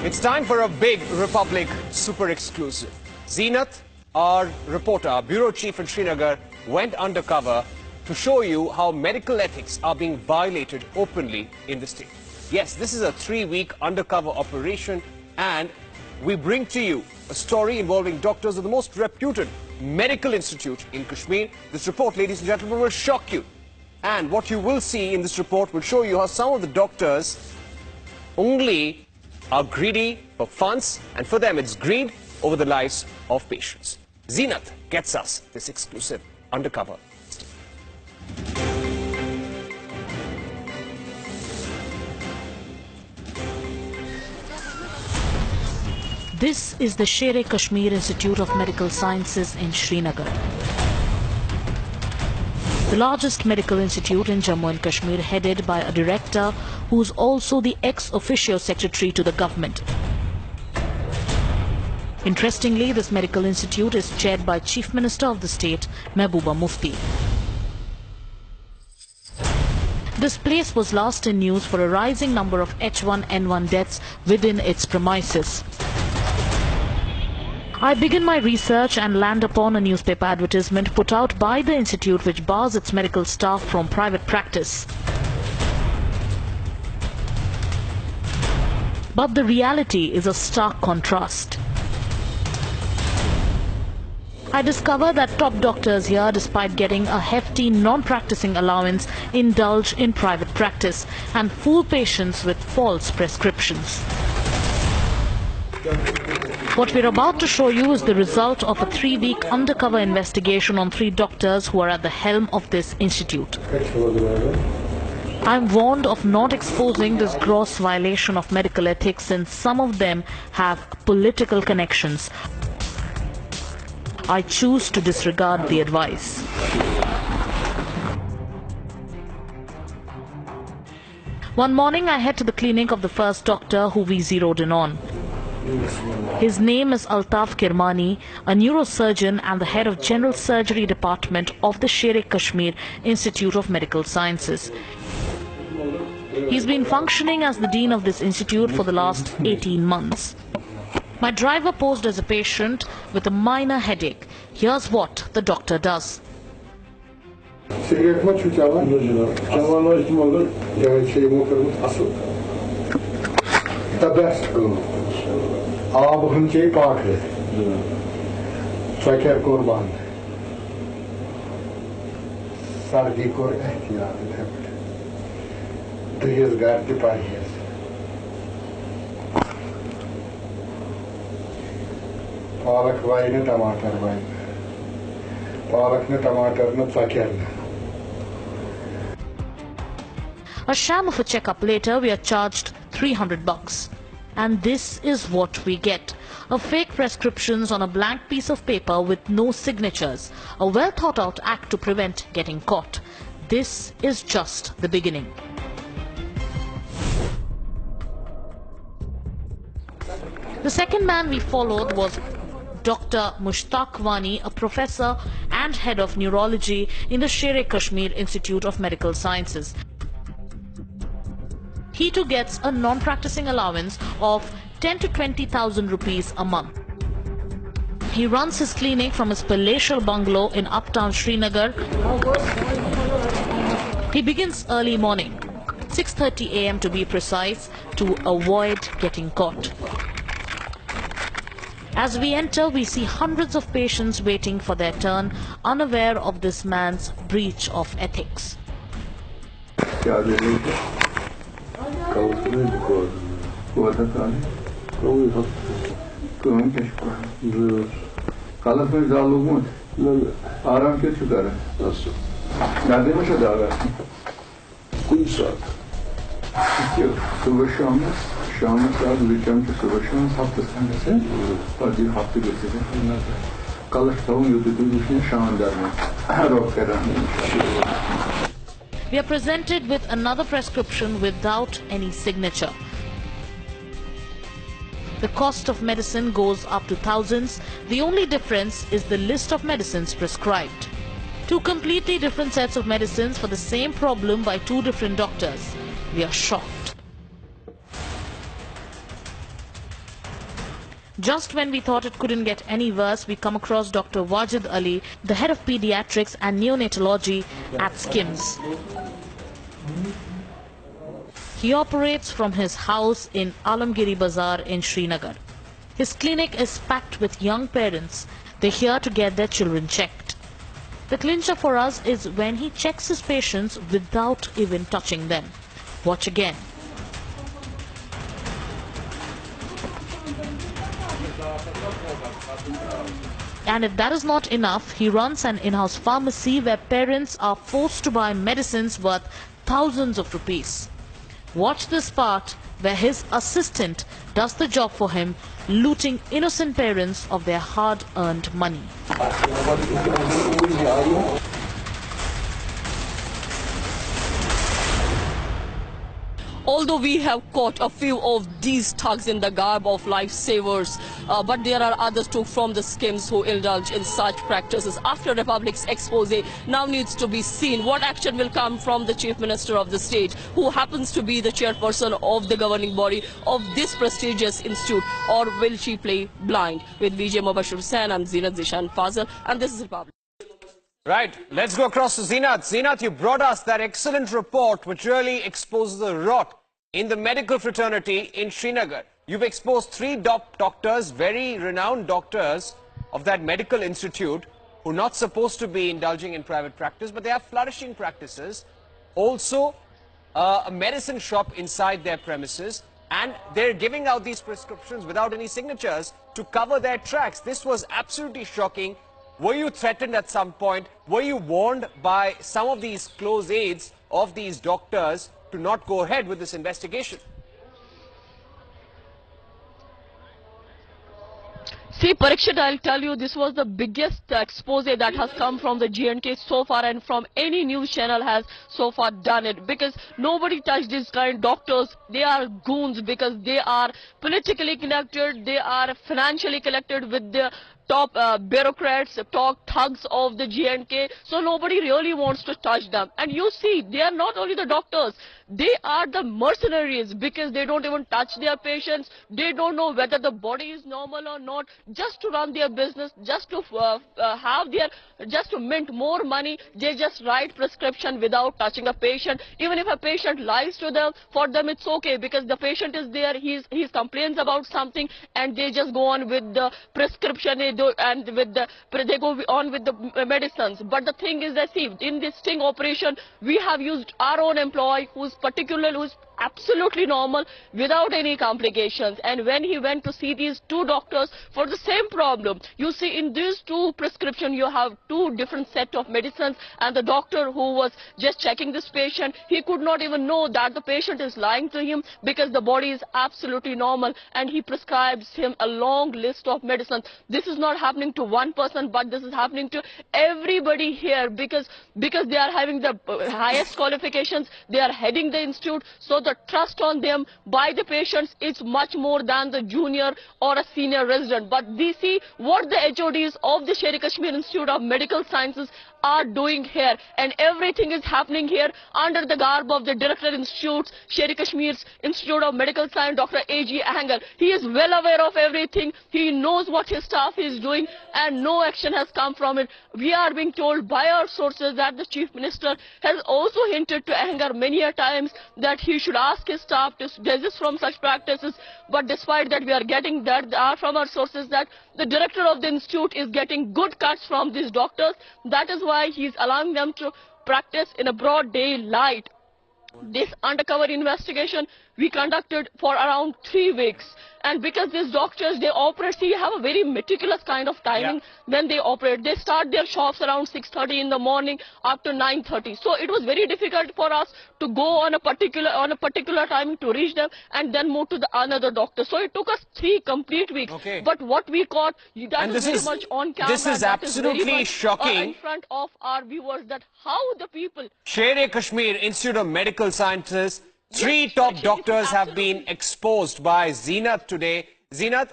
It's time for a big Republic super exclusive. Zeenat, our reporter, our bureau chief in Srinagar, went undercover to show you how medical ethics are being violated openly in the state. Yes, this is a 3-week undercover operation, and we bring to you a story involving doctors of the most reputed medical institute in Kashmir. This report, ladies and gentlemen, will shock you. And what you will see in this report will show you how some of the doctors only are greedy for funds, and for them it's greed over the lives of patients. Zeenat gets us this exclusive undercover. This is the Sher-e-Kashmir Institute of Medical Sciences in Srinagar, the largest medical institute in Jammu and Kashmir, headed by a director who is also the ex-officio secretary to the government. Interestingly, this medical institute is chaired by Chief Minister of the state, Mehbooba Mufti. This place was last in news for a rising number of H1N1 deaths within its premises. I begin my research and land upon a newspaper advertisement put out by the institute which bars its medical staff from private practice. But the reality is a stark contrast. I discover that top doctors here, despite getting a hefty non-practicing allowance, indulge in private practice and fool patients with false prescriptions. What we're about to show you is the result of a 3-week undercover investigation on 3 doctors who are at the helm of this institute. I'm warned of not exposing this gross violation of medical ethics since some of them have political connections. I choose to disregard the advice. One morning I head to the clinic of the first doctor who we zeroed in on. His name is Altaf Kirmani, a neurosurgeon and the head of General Surgery Department of the Sher-e-Kashmir Institute of Medical Sciences. He's been functioning as the dean of this institute for the last 18 months. My driver posed as a patient with a minor headache. Here's what the doctor does. A sham of a checkup later, we are charged $300. And this is what we get. A fake prescriptions on a blank piece of paper with no signatures. A well thought out act to prevent getting caught. This is just the beginning. The second man we followed was Dr. Mushtaq Wani, a professor and head of neurology in the Sher-e-Kashmir Institute of Medical Sciences. He too gets a non-practicing allowance of 10 to 20,000 rupees a month. He runs his clinic from his palatial bungalow in uptown Srinagar. He begins early morning, 6:30 a.m. to be precise, to avoid getting caught. As we enter, we see hundreds of patients waiting for their turn, unaware of this man's breach of ethics. We are presented with another prescription without any signature. The cost of medicine goes up to thousands. The only difference is the list of medicines prescribed. 2 completely different sets of medicines for the same problem by 2 different doctors. We are shocked. Just when we thought it couldn't get any worse, we come across Dr. Wajid Ali, the head of pediatrics and neonatology at SKIMS. He operates from his house in Alamgiri Bazaar in Srinagar. His clinic is packed with young parents. They're here to get their children checked. The clincher for us is when he checks his patients without even touching them. Watch again. And if that is not enough, he runs an in-house pharmacy where parents are forced to buy medicines worth thousands of rupees. Watch this part where his assistant does the job for him, looting innocent parents of their hard-earned money. Although we have caught a few of these thugs in the garb of lifesavers, but there are others too from the SKIMS who indulge in such practices. After Republic's expose, now needs to be seen what action will come from the Chief Minister of the state, who happens to be the chairperson of the governing body of this prestigious institute, or will she play blind? With Vijay Mubashir Hussain, I'm Zeenat Zishan Fazal, and this is Republic. Right, let's go across to Zeenat. Zeenat, you brought us that excellent report which really exposes the rot in the medical fraternity in Srinagar. You've exposed three doctors, very renowned doctors of that medical institute, who are not supposed to be indulging in private practice, but they have flourishing practices. Also, a medicine shop inside their premises, and they're giving out these prescriptions without any signatures to cover their tracks. This was absolutely shocking. Were you threatened at some point? Were you warned by some of these close aides of these doctors to not go ahead with this investigation? See, Parikshit, I'll tell you, this was the biggest expose that has come from the G&K so far, and from any news channel has so far done it, because nobody touched these kind of doctors. They are goons because they are politically connected, they are financially connected with the top bureaucrats, top thugs of the G&K, so nobody really wants to touch them. And you see, they are not only the doctors, they are the mercenaries, because they don't even touch their patients. They don't know whether the body is normal or not, just to run their business, just to just to mint more money. They just write prescription without touching a patient. Even if a patient lies to them, for them it's okay, because the patient is there, he complains about something, and they just go on with the prescription, they go on with the medicines. But the thing is that, see, in this sting operation, we have used our own employee who's absolutely normal, without any complications. And when he went to see these two doctors for the same problem, you see, in these two prescription you have two different set of medicines, and the doctor who was just checking this patient, he could not even know that the patient is lying to him, because the body is absolutely normal, and he prescribes him a long list of medicines. This is not happening to one person, but this is happening to everybody here, because they are having the highest qualifications, they are heading the institute, so the trust on them by the patients is much more than the junior or a senior resident. But they see what the HODs of the Sher-e-Kashmir Institute of Medical Sciences are doing here, and everything is happening here under the garb of the Director Institute, Sher-e-Kashmir's Institute of Medical Science, Dr. A.G. Ahnger. He is well aware of everything, he knows what his staff is doing, and no action has come from it. We are being told by our sources that the Chief Minister has also hinted to Ahnger many a times that he should ask his staff to desist from such practices, but despite that, we are getting that from our sources that the director of the institute is getting good cuts from these doctors. That is why he is allowing them to practice in a broad daylight. This undercover investigation we conducted for around 3 weeks, and because these doctors, they operate, see, have a very meticulous kind of timing when they operate. They start their shops around 6:30 in the morning up to 9:30. So it was very difficult for us to go on a particular timing to reach them and then move to the another doctor. So it took us 3 complete weeks. Okay. But what we caught, that is very much on camera. This is absolutely shocking. In front of our viewers, that how the people. Sher-e-Kashmir Institute of Medical Sciences, 3 top doctors have been exposed by Zeenat today. Zeenat,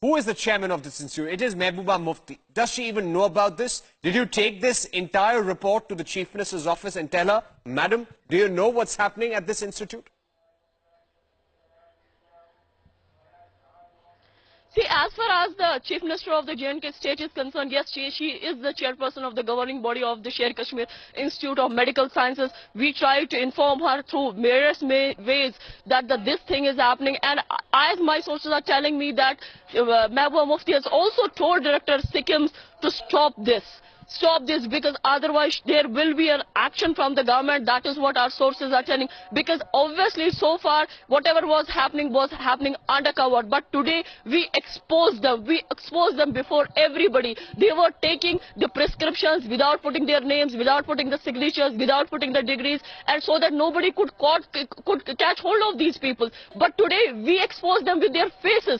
who is the chairman of this institute? It is Mehbooba Mufti. Does she even know about this? Did you take this entire report to the Chief Minister's office and tell her, Madam, do you know what's happening at this institute? See, as far as the Chief Minister of the J&K state is concerned, yes, she is the chairperson of the governing body of the Sher Kashmir Institute of Medical Sciences. We try to inform her through various ways that this thing is happening. And as my sources are telling me that Mehbooba Mufti has also told Director Sikkim to stop this. Stop this, because otherwise there will be an action from the government. That is what our sources are telling, because obviously so far whatever was happening undercover, but today we exposed them before everybody. They were taking the prescriptions without putting their names, without putting the signatures, without putting the degrees, and so that nobody could catch hold of these people. But today we exposed them with their faces.